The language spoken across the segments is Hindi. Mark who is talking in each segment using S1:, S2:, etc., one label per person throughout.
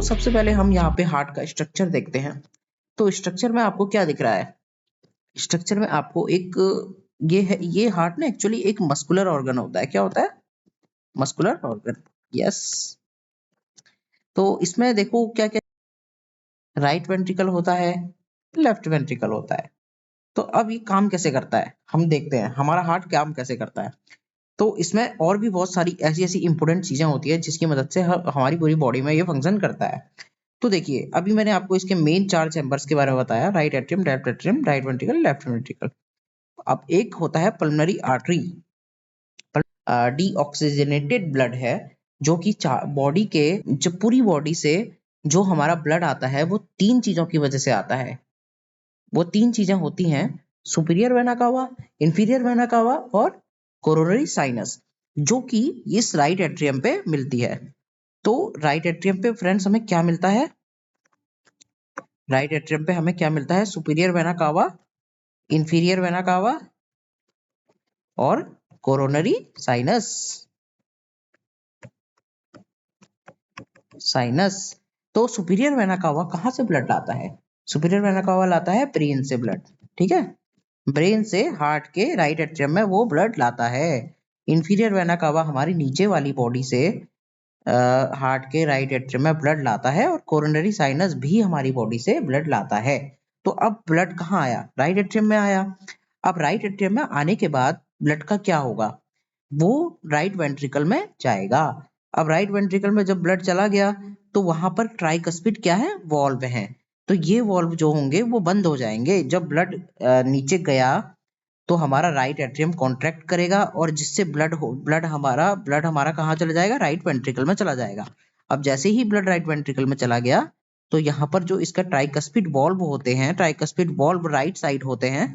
S1: सबसे पहले हम यहाँ पे हार्ट का स्ट्रक्चर देखते हैं। तो स्ट्रक्चर में आपको क्या दिख रहा है? स्ट्रक्चर में आपको एक ये हार्ट ना एक्चुअली एक मस्कुलर ऑर्गन होता है। क्या होता है? Muscular organ. यस। तो इसमें देखो क्या क्या, राइट वेंट्रिकल होता है, लेफ्ट वेंट्रिकल होता है। तो अब ये काम कैसे करता है हम देखते हैं, हमारा हार्ट काम कैसे करता है। तो इसमें और भी बहुत सारी ऐसी ऐसी इंपॉर्टेंट चीजें होती है जिसकी मदद से हमारी पूरी बॉडी में ये फंक्शन करता है। तो देखिए अभी मैंने आपको इसके मेन 4 चैम्बर्स के बारे में बताया, right atrium, left atrium, right ventricle, left ventricle. अब एक होता है पल्मोनरी आर्टरी, डीऑक्सीजनेटेड ब्लड है, जो कि बॉडी के जो पूरी बॉडी से जो हमारा ब्लड आता है वो 3 चीजों की वजह से आता है। वो 3 चीजें होती हैं, superior vena cava, inferior vena cava और कोरोनरी साइनस, जो कि इस राइट एट्रियम पे मिलती है। तो राइट एट्रियम पे फ्रेंड्स हमें क्या मिलता है? राइट एट्रियम पे हमें क्या मिलता है? Superior vena cava, inferior vena cava और कोरोनरी साइनस। साइनस। तो सुपीरियर वेना कावा कहाँ से ब्लड लाता है? सुपीरियर वेना कावा लाता है ब्रेन से ब्लड। ठीक है, ब्रेन से हार्ट के राइट एट्रियम में वो ब्लड लाता है। इंफीरियर वेना कावा हमारी नीचे वाली बॉडी से हार्ट के राइट एट्रियम में ब्लड लाता है और कोरोनरी साइनस भी हमारी बॉडी से ब्लड लाता है। तो अब ब्लड कहाँ आया? राइट एट्रियम में आया। अब राइट एट्रियम में आने के बाद ब्लड का क्या होगा? वो राइट वेंट्रिकल में जाएगा। अब राइट वेंट्रिकल में जब ब्लड चला गया तो वहां पर ट्राइकस्पिड क्या है? वॉल्व है। तो ये वॉल्व जो होंगे वो बंद हो जाएंगे। जब ब्लड नीचे गया तो हमारा राइट एट्रियम कॉन्ट्रैक्ट करेगा और जिससे ब्लड हमारा कहाँ चला जाएगा? राइट वेंट्रिकल में चला जाएगा। अब जैसे ही ब्लड राइट वेंट्रिकल में चला गया तो यहाँ पर जो इसका ट्राइकस्पिड वॉल्व होते हैं, ट्राइकस्पिड वॉल्व राइट साइड होते हैं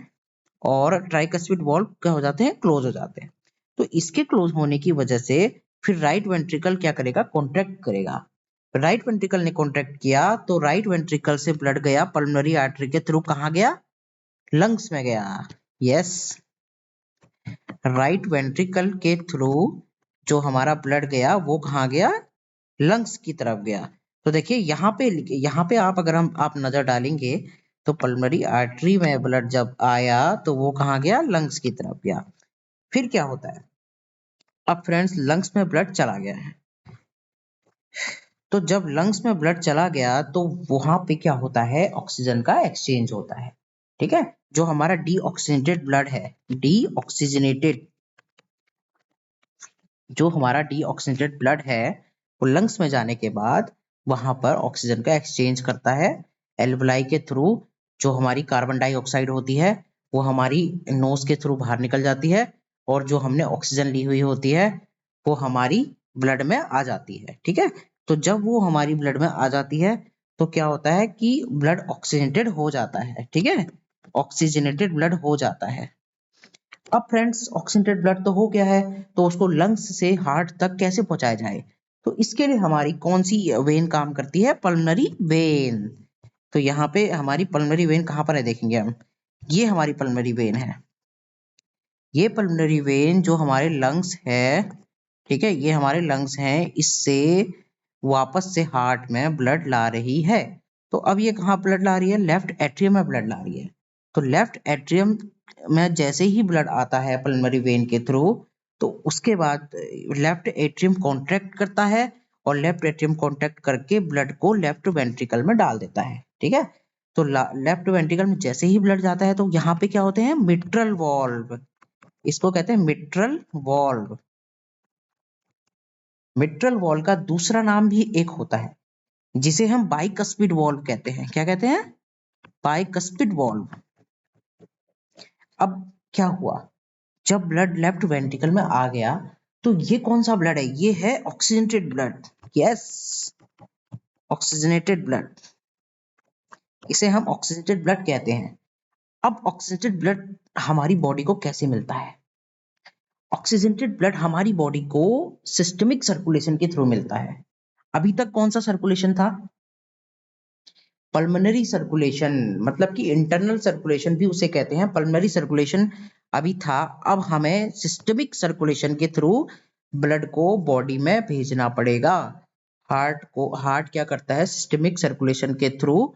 S1: और ट्राइकस्पिड वॉल्व क्या हो जाते हैं? क्लोज हो जाते हैं। तो इसके क्लोज होने की वजह से फिर राइट वेंट्रिकल क्या करेगा? कॉन्ट्रैक्ट करेगा। राइट वेंट्रिकल ने कॉन्ट्रैक्ट किया तो राइट वेंट्रिकल से ब्लड गया पल्मोनरी आर्टरी के थ्रू, कहाँ गया? लंग्स में गया। यस, राइट वेंट्रिकल के थ्रू जो हमारा ब्लड गया वो कहाँ गया? लंग्स की तरफ गया। तो देखिए यहाँ पे आप नजर डालेंगे तो पल्मोनरी आर्टरी में ब्लड जब आया तो वो कहाँ गया? लंग्स की तरफ गया। फिर क्या होता है? अब फ्रेंड्स लंग्स में ब्लड चला गया है, तो जब लंग्स में ब्लड चला गया तो वहां पे क्या होता है? ऑक्सीजन का एक्सचेंज होता है। ठीक है, जो हमारा डीऑक्सीजनेटेड ब्लड है, डीऑक्सीजनेटेड जो हमारा डीऑक्सीजनेटेड ब्लड है वो लंग्स में जाने के बाद वहां पर ऑक्सीजन का एक्सचेंज करता है एल्वलाई के थ्रू। जो हमारी कार्बन डाइऑक्साइड होती है वो हमारी नोज के थ्रू बाहर निकल जाती है और जो हमने ऑक्सीजन ली हुई होती है वो हमारी ब्लड में आ जाती है। ठीक है, तो जब वो हमारी ब्लड में आ जाती है तो क्या होता है कि ब्लड ऑक्सीजनेटेड हो जाता है। ठीक है, ऑक्सीजनेटेड ब्लड हो जाता है। अब फ्रेंड्स ऑक्सीजनेटेड ब्लड तो हो गया है, तो उसको लंग्स से हार्ट तक कैसे पहुंचाया जाए? तो इसके लिए हमारी कौन सी वेन काम करती है? Pulmonary vein. तो यहाँ पे हमारी पल्मोनरी वेन कहाँ पर है देखेंगे हम। ये हमारी पल्मोनरी वेन है। ये पल्मोनरी वेन जो हमारे लंग्स है, ठीक है, ये हमारे लंग्स हैं, इससे वापस से हार्ट में ब्लड ला रही है। तो अब ये कहाँ ब्लड ला रही है? लेफ्ट एट्रियम में ब्लड ला रही है। तो लेफ्ट एट्रियम में जैसे ही ब्लड आता है पल्मोनरी वेन के थ्रू तो उसके बाद लेफ्ट एट्रियम कॉन्ट्रैक्ट करता है और लेफ्ट एट्रियम कॉन्ट्रैक्ट करके ब्लड को लेफ्ट वेंट्रिकल में डाल देता है। ठीक है, तो लेफ्ट वेंट्रिकल में जैसे ही ब्लड जाता है तो यहाँ पे क्या होते हैं? Mitral valve. इसको कहते हैं मिट्रल वॉल्व। मिट्रल वॉल्व का दूसरा नाम भी एक होता है जिसे हम बाइकस्पिड वॉल्व कहते हैं। क्या कहते हैं? Bicuspid valve. अब क्या हुआ? जब ब्लड लेफ्ट वेंट्रिकल में आ गया तो ये कौन सा ब्लड है? ये है oxygenated blood. Yes, oxygenated blood, इसे हम ऑक्सीजनेटेड ब्लड कहते हैं। अब ऑक्सीजनेटेड ब्लड हमारी बॉडी को कैसे मिलता है? ऑक्सीजनेटेड ब्लड हमारी बॉडी को सिस्टमिक सर्कुलेशन के थ्रू मिलता है। अभी तक कौन सा सर्कुलेशन था? पल्मोनरी सर्कुलेशन, मतलब कि इंटरनल सर्कुलेशन भी उसे कहते हैं, पल्मोनरी सर्कुलेशन अभी था। अब हमें सिस्टमिक सर्कुलेशन के थ्रू ब्लड को बॉडी में भेजना पड़ेगा। हार्ट क्या करता है, सिस्टमिक सर्कुलेशन के थ्रू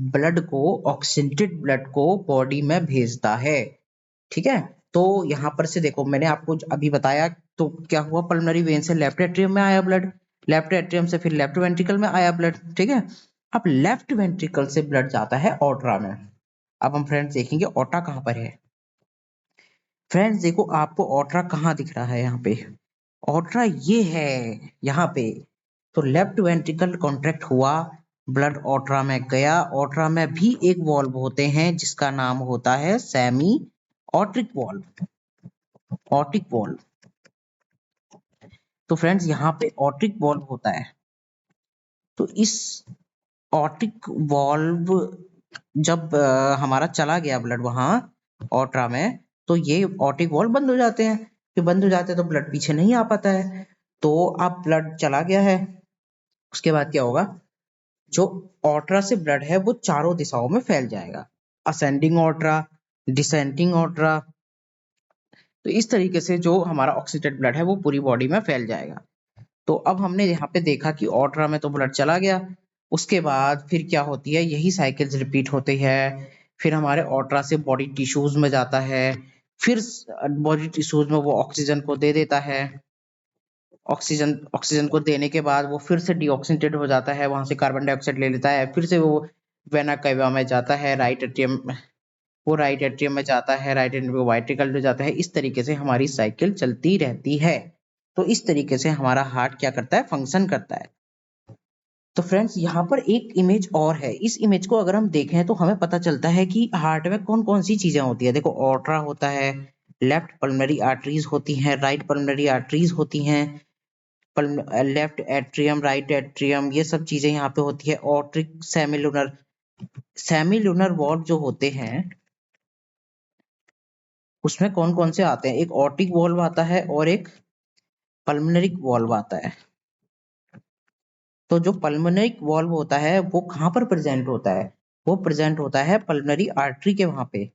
S1: ब्लड को, ऑक्सीजनेटेड ब्लड को बॉडी में भेजता है। ठीक है, तो यहाँ पर से देखो, मैंने आपको अभी बताया, तो क्या हुआ, पल्मोनरी वेन से लेफ्ट एट्रियम में आया ब्लड, लेफ्ट एट्रियम से फिर लेफ्ट वेंट्रिकल में आया ब्लड। ठीक है, अब लेफ्ट वेंट्रिकल से ब्लड जाता है ऑर्ट्रा में। अब हम फ्रेंड्स देखेंगे ऑर्टा कहाँ पर है। फ्रेंड्स देखो, आपको ऑर्ट्रा कहाँ दिख रहा है, यहाँ पे ऑर्ट्रा ये है, यहाँ पे। तो लेफ्ट वेंट्रिकल कॉन्ट्रैक्ट हुआ, ब्लड ऑर्ट्रा में गया। ऑर्ट्रा में भी एक वॉल्व होते हैं जिसका नाम होता है semi aortic valve, aortic valve. तो फ्रेंड्स यहाँ पे ऑर्टिक वॉल्व होता है। तो इस ऑर्टिक वॉल्व जब हमारा चला गया ब्लड वहां ऑर्ट्रा में, तो ये ऑर्टिक वॉल्व बंद हो जाते हैं। कि बंद हो जाते हैं तो ब्लड पीछे नहीं आ पाता है। तो अब ब्लड चला गया है, उसके बाद क्या होगा, जो ऑर्ट्रा से ब्लड है वो चारों दिशाओं में फैल जाएगा, असेंडिंग ऑर्ट्रा, डिसेंडिंग ऑर्ट्रा। तो इस तरीके से जो हमारा ऑक्सीडेटेड ब्लड है वो पूरी बॉडी में फैल जाएगा। तो अब हमने यहाँ पे देखा कि ऑर्ट्रा में तो ब्लड चला गया, उसके बाद फिर क्या होती है, यही साइकिल्स रिपीट होती है। फिर हमारे ऑर्ट्रा से बॉडी टिश्यूज में जाता है, फिर बॉडी टिश्यूज में वो ऑक्सीजन को दे देता है। ऑक्सीजन ऑक्सीजन को देने के बाद वो फिर से डीऑक्सीनेटेड हो जाता है, वहां से कार्बन डाइऑक्साइड ले लेता है, फिर से वो वेना कैवा में जाता है, राइट एट्रियम, वो राइट एट्रियम में जाता है, राइट एट्रियम में वाइट्रिकल में जाता है। इस तरीके से हमारी साइकिल चलती रहती है। तो इस तरीके से हमारा हार्ट क्या करता है, फंक्शन करता है। तो फ्रेंड्स यहाँ पर एक इमेज और है, इस इमेज को अगर हम देखें तो हमें पता चलता है कि हार्ट में कौन कौन सी चीजें होती है। देखो, ऑर्ट्रा होता है, लेफ्ट पल्मोनरी आर्टरीज होती हैं, राइट पल्मोनरी आर्टरीज होती हैं, लेफ्ट एट्रियम, राइट एट्रियम, ये सब चीजें यहाँ पे होती है। ऑर्ट्रिक, सेमिलुनर, सेमिलुनर वॉल्व जो होते हैं उसमें कौन कौन से आते हैं, एक ऑर्टिक वॉल्व आता है और एक पल्मोनरी वॉल्व आता है। तो जो पल्मोनरी वॉल्व होता है वो कहाँ पर प्रेजेंट होता है, वो प्रेजेंट होता है पल्मोनरी आर्टरी के वहां पे,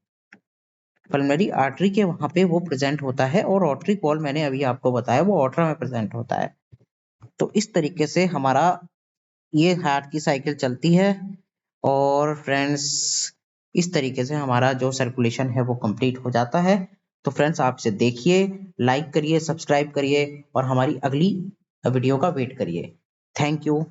S1: पल्मोनरी आर्टरी के वहां पे वो प्रेजेंट होता है। और ऑर्टरी वॉल्व मैंने अभी आपको बताया वो ऑर्ट्रा में प्रेजेंट होता है। तो इस तरीके से हमारा ये हार्ट की साइकिल चलती है। और फ्रेंड्स इस तरीके से हमारा जो सर्कुलेशन है वो कंप्लीट हो जाता है। तो फ्रेंड्स आप इसे देखिए, लाइक करिए, सब्सक्राइब करिए और हमारी अगली वीडियो का वेट करिए। Thank you.